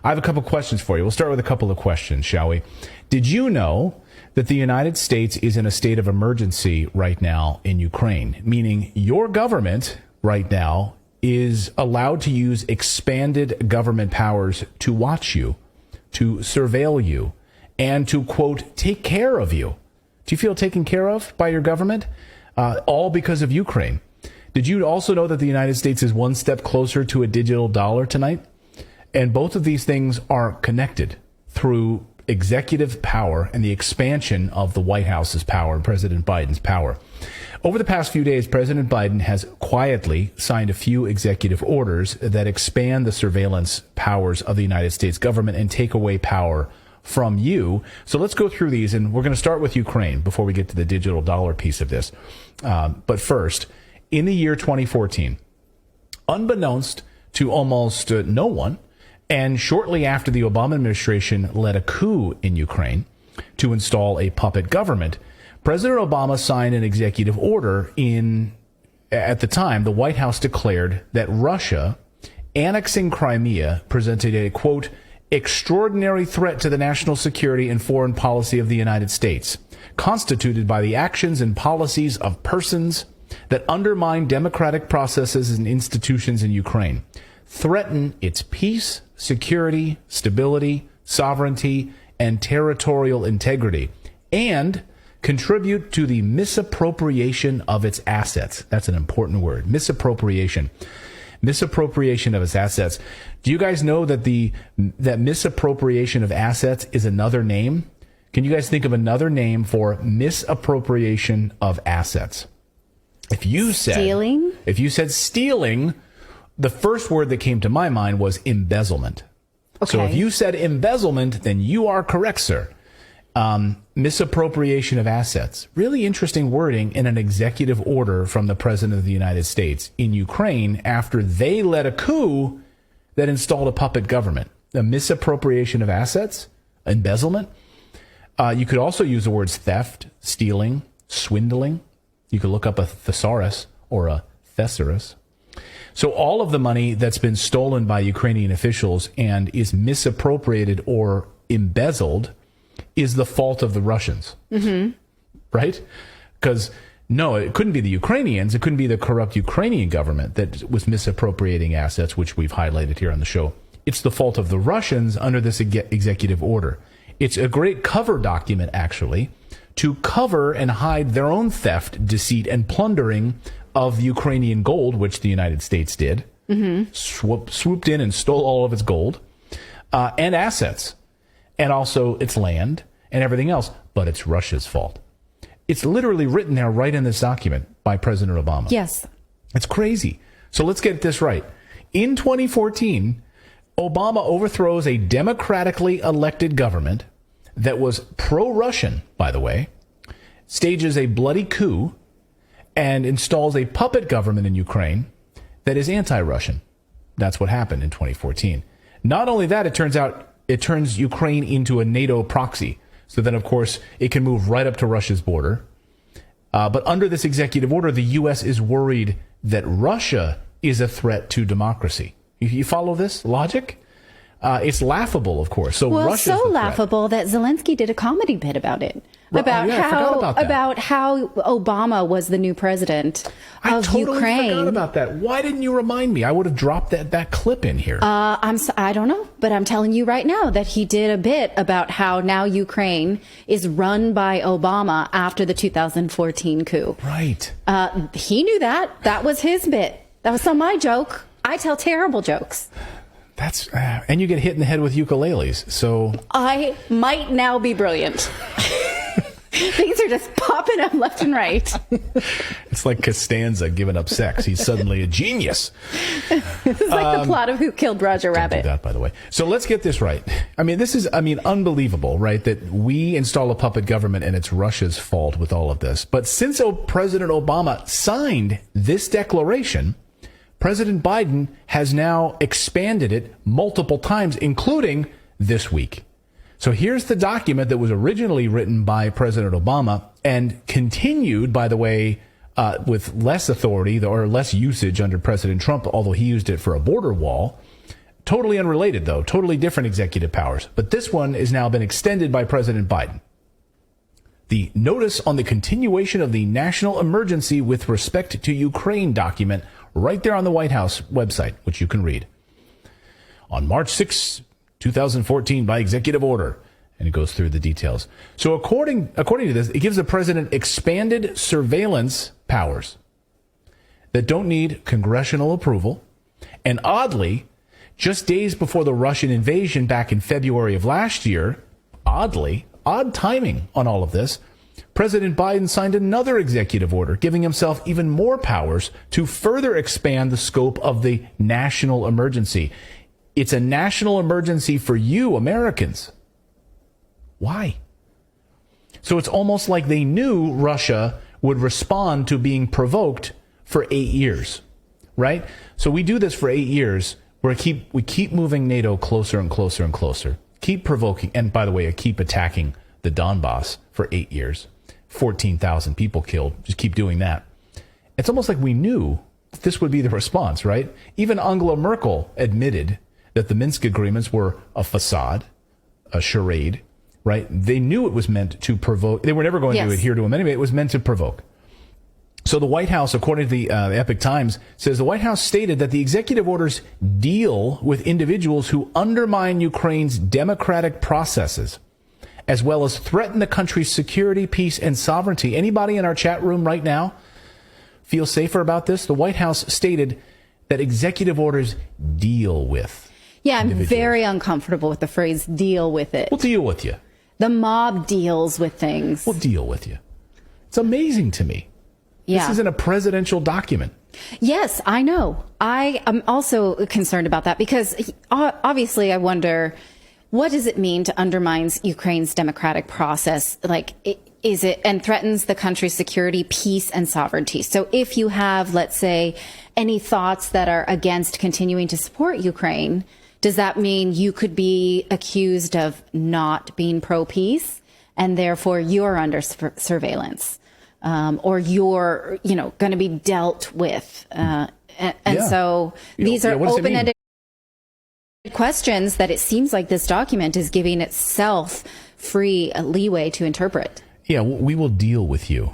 I have a couple questions for you. We'll start with a couple of questions, shall we? Did you know that the United States is in a state of emergency right now in Ukraine, meaning your government right now is allowed to use expanded government powers to watch you, to surveil you, and to, quote, take care of you? Do you feel taken care of by your government? All because of Ukraine. Did you also know that the United States is one step closer to a digital dollar tonight? And both of these things are connected through executive power and the expansion of the White House's power and President Biden's power. Over the past few days, President Biden has quietly signed a few executive orders that expand the surveillance powers of the United States government and take away power from you. So let's go through these, and we're going to start with Ukraine before we get to the digital dollar piece of this. But first, in the year 2014, unbeknownst to almost no one, and shortly after the Obama administration led a coup in Ukraine to install a puppet government, President Obama signed an executive order at the time, the White House declared that Russia annexing Crimea presented a, quote, extraordinary threat to the national security and foreign policy of the United States, constituted by the actions and policies of persons that undermine democratic processes and institutions in Ukraine, threaten its peace, security, stability, sovereignty, and territorial integrity, and contribute to the misappropriation of its assets. That's an important word. Misappropriation. Misappropriation of its assets. Do you guys know that that misappropriation of assets is another name? Can you guys think of another name for misappropriation of assets? If you said stealing, the first word that came to my mind was embezzlement. Okay. So if you said embezzlement, then you are correct, sir. Misappropriation of assets. Really interesting wording in an executive order from the President of the United States in Ukraine after they led a coup that installed a puppet government. The misappropriation of assets, embezzlement. You could also use the words theft, stealing, swindling. You could look up a thesaurus or a thesaurus. So all of the money that's been stolen by Ukrainian officials and is misappropriated or embezzled is the fault of the Russians, right? Because, no, it couldn't be the Ukrainians. It couldn't be the corrupt Ukrainian government that was misappropriating assets, which we've highlighted here on the show. It's the fault of the Russians under this executive order. It's a great cover document, actually, to cover and hide their own theft, deceit, and plundering of Ukrainian gold, which the United States did, swooped in and stole all of its gold, and assets, and also its land and everything else. But it's Russia's fault. It's literally written there right in this document by President Obama. Yes. It's crazy. So let's get this right. In 2014, Obama overthrows a democratically elected government that was pro-Russian, by the way, stages a bloody coup, and installs a puppet government in Ukraine that is anti-Russian. That's what happened in 2014. Not only that, it turns Ukraine into a NATO proxy. So then, of course, it can move right up to Russia's border. But under this executive order, the U.S. is worried that Russia is a threat to democracy. You follow this logic? It's laughable, of course. So well, Russia's so laughable that Zelensky did a comedy bit about it. About how Obama was the new president of Ukraine. I forgot about that. Why didn't you remind me? I would have dropped that clip in here. I don't know, but I'm telling you right now that he did a bit about how now Ukraine is run by Obama after the 2014 coup. Right. He knew that. That was his bit. That was not my joke. I tell terrible jokes. That's and you get hit in the head with ukuleles. So I might now be brilliant. Things are just popping up left and right. It's like Costanza giving up sex. He's suddenly a genius. It's like the plot of Who Killed Roger Rabbit. Don't do that, by the way. So let's get this right. I mean, this is, unbelievable, right? That we install a puppet government and it's Russia's fault with all of this. But since President Obama signed this declaration, President Biden has now expanded it multiple times, including this week. So here's the document that was originally written by President Obama and continued, by the way, with less authority or less usage under President Trump, although he used it for a border wall. Totally unrelated, though. Totally different executive powers. But this one has now been extended by President Biden. The notice on the continuation of the national emergency with respect to Ukraine document right there on the White House website, which you can read. On March 6, 2014, by executive order. And it goes through the details. So according to this, it gives the president expanded surveillance powers that don't need congressional approval. And oddly, just days before the Russian invasion back in February of last year, odd timing on all of this, President Biden signed another executive order giving himself even more powers to further expand the scope of the national emergency. It's a national emergency for you, Americans. Why? So it's almost like they knew Russia would respond to being provoked for 8 years, right? So we do this for 8 years. We keep moving NATO closer and closer and closer. Keep provoking. And by the way, I keep attacking the Donbass for 8 years. 14,000 people killed. Just keep doing that. It's almost like we knew that this would be the response, right? Even Angela Merkel admitted that the Minsk agreements were a facade, a charade, right? They knew it was meant to provoke. They were never going to adhere to them anyway. It was meant to provoke. So the White House, according to the Epoch Times, says the White House stated that the executive orders deal with individuals who undermine Ukraine's democratic processes, as well as threaten the country's security, peace, and sovereignty. Anybody in our chat room right now feel safer about this? The White House stated that executive orders deal with. Yeah, I'm very uncomfortable with the phrase deal with it. We'll deal with you. The mob deals with things. We'll deal with you. It's amazing to me. Yeah. This isn't a presidential document. Yes, I know. I am also concerned about that because obviously I wonder, what does it mean to undermine Ukraine's democratic process? Like, is it, and threatens the country's security, peace, and sovereignty? So if you have, let's say, any thoughts that are against continuing to support Ukraine, does that mean you could be accused of not being pro-peace and therefore you're under surveillance? Or you're, going to be dealt with. So these are open-ended questions that it seems like this document is giving itself free leeway to interpret. Yeah, we will deal with you.